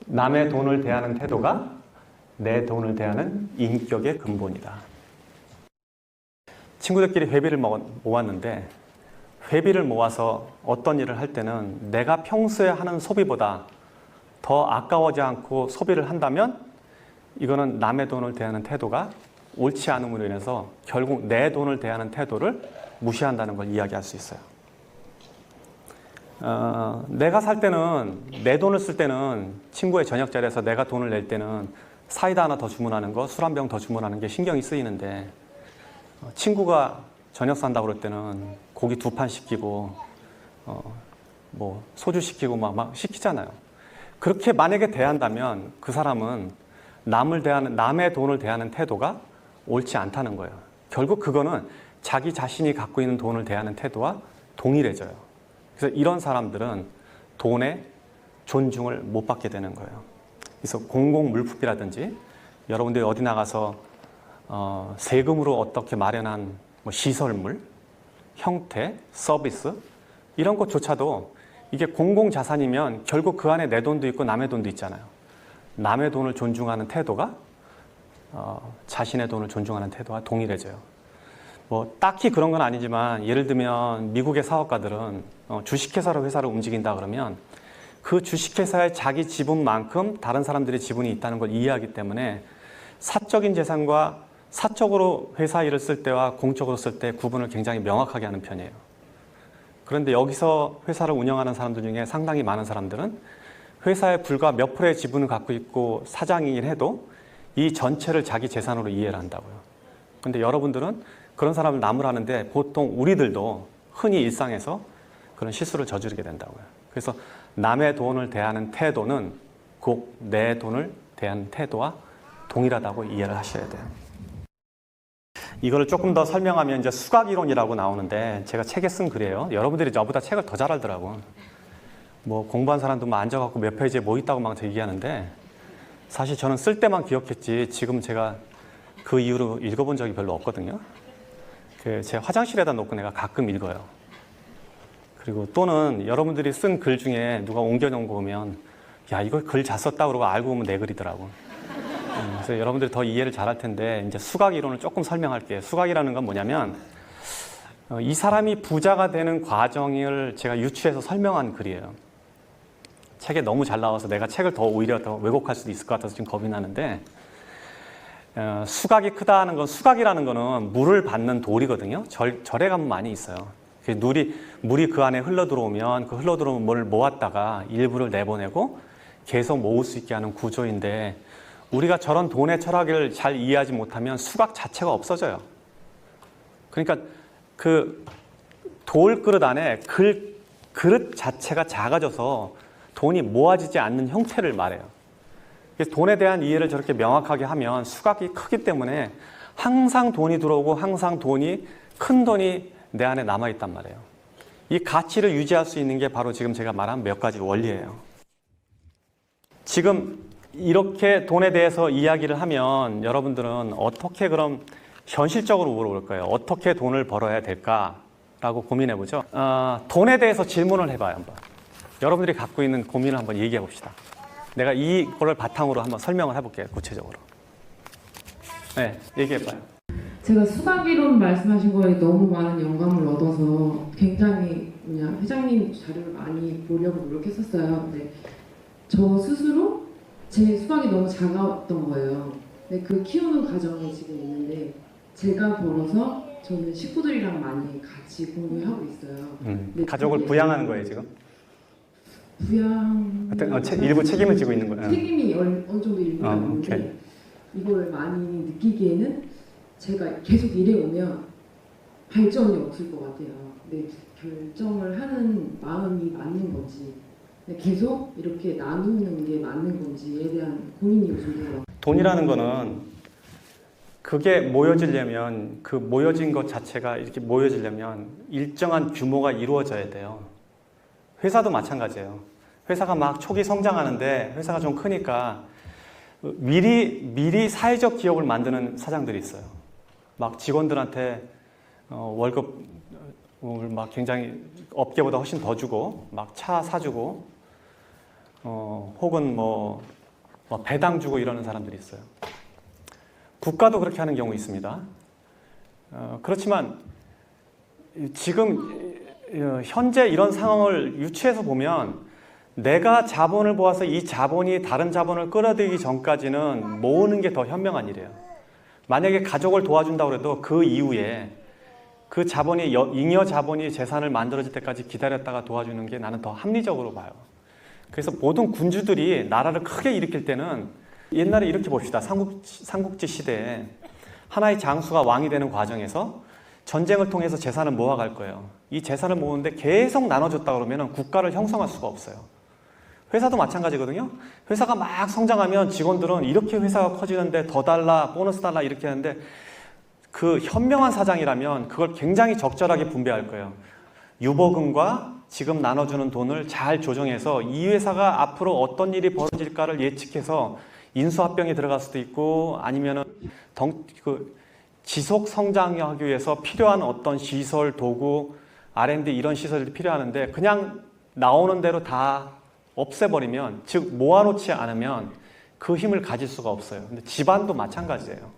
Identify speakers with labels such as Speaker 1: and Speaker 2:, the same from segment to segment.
Speaker 1: 남의 돈을 대하는 태도가 내 돈을 대하는 인격의 근본이다. 친구들끼리 회비를 모았는데 회비를 모아서 어떤 일을 할 때는 내가 평소에 하는 소비보다 더 아까워지 않고 소비를 한다면 이거는 남의 돈을 대하는 태도가 옳지 않음으로 인해서 결국 내 돈을 대하는 태도를 무시한다는 걸 이야기할 수 있어요. 내가 살 때는, 내 돈을 쓸 때는 친구의 저녁 자리에서 내가 돈을 낼 때는 사이다 하나 더 주문하는 거, 술 한 병 더 주문하는 게 신경이 쓰이는데 친구가 저녁 산다고 그럴 때는 고기 2판 시키고 뭐 소주 시키고 막 시키잖아요. 그렇게 만약에 대한다면 그 사람은 남의 돈을 대하는 태도가 옳지 않다는 거예요. 결국 그거는 자기 자신이 갖고 있는 돈을 대하는 태도와 동일해져요. 그래서 이런 사람들은 돈에 존중을 못 받게 되는 거예요. 그래서 공공물품이라든지 여러분들이 어디 나가서 세금으로 어떻게 마련한 뭐 시설물, 형태, 서비스 이런 것조차도 이게 공공자산이면 결국 그 안에 내 돈도 있고 남의 돈도 있잖아요. 남의 돈을 존중하는 태도가 자신의 돈을 존중하는 태도와 동일해져요. 뭐 딱히 그런 건 아니지만 예를 들면 미국의 사업가들은 주식회사로 회사를 움직인다 그러면 그 주식회사의 자기 지분만큼 다른 사람들의 지분이 있다는 걸 이해하기 때문에 사적인 재산과 사적으로 회사 일을 쓸 때와 공적으로 쓸 때 구분을 굉장히 명확하게 하는 편이에요. 그런데 여기서 회사를 운영하는 사람들 중에 상당히 많은 사람들은 회사에 불과 몇 프로의 지분을 갖고 있고 사장이긴 해도 이 전체를 자기 재산으로 이해를 한다고요. 근데 여러분들은 그런 사람을 나무라는데 보통 우리들도 흔히 일상에서 그런 실수를 저지르게 된다고요. 그래서 남의 돈을 대하는 태도는 곧 내 돈을 대하는 태도와 동일하다고 이해를 하셔야 돼요. 이거를 조금 더 설명하면 이제 수학이론이라고 나오는데 제가 책에 쓴 글이에요. 여러분들이 저보다 책을 더 잘 알더라고. 뭐 공부한 사람도 막 앉아갖고 몇 페이지에 뭐 있다고 막 얘기하는데 사실 저는 쓸 때만 기억했지 지금 제가 그 이후로 읽어본 적이 별로 없거든요. 제 화장실에다 놓고 내가 가끔 읽어요. 그리고 또는 여러분들이 쓴 글 중에 누가 옮겨놓은 거 보면 야 이거 글 잘 썼다 그러고 알고 보면 내 글이더라고. 그래서 여러분들이 더 이해를 잘 할 텐데 이제 수학 이론을 조금 설명할게요. 수학이라는 건 뭐냐면 이 사람이 부자가 되는 과정을 제가 유추해서 설명한 글이에요. 책에 너무 잘 나와서 내가 책을 오히려 더 왜곡할 수도 있을 것 같아서 지금 겁이 나는데 수각이 크다는 건 수각이라는 거는 물을 받는 돌이거든요. 절에 가면 많이 있어요. 물이 그 안에 흘러 들어오면 그 흘러 들어오는 물을 모았다가 일부를 내보내고 계속 모을 수 있게 하는 구조인데 우리가 저런 돈의 철학을 잘 이해하지 못하면 수각 자체가 없어져요. 그러니까 그 돌그릇 안에 그릇 자체가 작아져서 돈이 모아지지 않는 형태를 말해요. 그래서 돈에 대한 이해를 저렇게 명확하게 하면 수각이 크기 때문에 항상 돈이 들어오고 항상 큰 돈이 내 안에 남아있단 말이에요. 이 가치를 유지할 수 있는 게 바로 지금 제가 말한 몇 가지 원리예요. 지금 이렇게 돈에 대해서 이야기를 하면 여러분들은 어떻게 그럼 현실적으로 물어볼 거예요. 어떻게 돈을 벌어야 될까라고 고민해보죠. 돈에 대해서 질문을 해봐요. 한번. 여러분들이 갖고 있는 고민을 한번 얘기해 봅시다. 내가 이거를 바탕으로 한번 설명을 해볼게요. 구체적으로. 네, 얘기해봐요.
Speaker 2: 제가 수학이론 말씀하신 거에 너무 많은 영감을 얻어서 굉장히 그냥 회장님 자료를 많이 보려고 노력했었어요. 근데 저 스스로 제 수학이 너무 작았던 거예요. 근데 그 키우는 과정이 지금 있는데 제가 벌어서 저는 식구들이랑 많이 같이 공부하고 있어요.
Speaker 1: 가족을 부양하는 거예요, 지금?
Speaker 2: 부양...
Speaker 1: 일부 책임을 지고 있는 거예요.
Speaker 2: 책임이 어느 정도 일부가 있는데 이걸 많이 느끼기에는 제가 계속 일해오면 발전이 없을 것 같아요. 근데 결정을 하는 마음이 맞는 건지 계속 이렇게 나누는 게 맞는 건지에 대한 고민이 요즘 들어요.
Speaker 1: 돈이라는 거는 그게 모여지려면 그 모여진 것 자체가 이렇게 모여지려면 일정한 규모가 이루어져야 돼요. 회사도 마찬가지예요. 회사가 막 초기 성장하는데 회사가 좀 크니까 미리 사회적 기업을 만드는 사장들이 있어요. 막 직원들한테 월급을 막 굉장히 업계보다 훨씬 더 주고 막 차 사주고 혹은 뭐 배당 주고 이러는 사람들이 있어요. 국가도 그렇게 하는 경우 있습니다. 그렇지만 지금 현재 이런 상황을 유추해서 보면 내가 자본을 모아서 이 자본이 다른 자본을 끌어들이기 전까지는 모으는 게 더 현명한 일이에요. 만약에 가족을 도와준다고 해도 그 이후에 그 자본이 잉여 자본이 재산을 만들어질 때까지 기다렸다가 도와주는 게 나는 더 합리적으로 봐요. 그래서 모든 군주들이 나라를 크게 일으킬 때는 옛날에 이렇게 봅시다. 삼국지 시대에 하나의 장수가 왕이 되는 과정에서 전쟁을 통해서 재산을 모아갈 거예요. 이 재산을 모으는데 계속 나눠줬다 그러면 국가를 형성할 수가 없어요. 회사도 마찬가지거든요. 회사가 막 성장하면 직원들은 이렇게 회사가 커지는데 더 달라, 보너스 달라 이렇게 하는데 그 현명한 사장이라면 그걸 굉장히 적절하게 분배할 거예요. 유보금과 지금 나눠주는 돈을 잘 조정해서 이 회사가 앞으로 어떤 일이 벌어질까를 예측해서 인수합병에 들어갈 수도 있고 아니면은 지속 성장하기 위해서 필요한 어떤 시설, 도구, R&D 이런 시설들이 필요하는데 그냥 나오는 대로 다 없애버리면, 즉 모아놓지 않으면 그 힘을 가질 수가 없어요. 근데 집안도 마찬가지예요.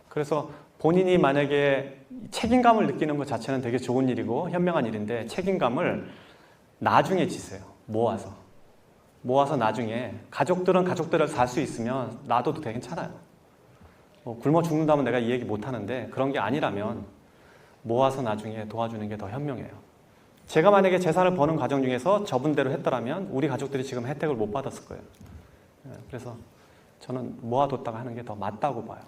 Speaker 1: 그래서 본인이 만약에 책임감을 느끼는 것 자체는 되게 좋은 일이고 현명한 일인데 책임감을 나중에 지세요. 모아서 나중에 가족들은 가족들을 살 수 있으면 놔둬도 되게 괜찮아요. 굶어 죽는다면 내가 이 얘기 못 하는데 그런 게 아니라면 모아서 나중에 도와주는 게 더 현명해요. 제가 만약에 재산을 버는 과정 중에서 저분대로 했더라면 우리 가족들이 지금 혜택을 못 받았을 거예요. 그래서 저는 모아뒀다가 하는 게 더 맞다고 봐요.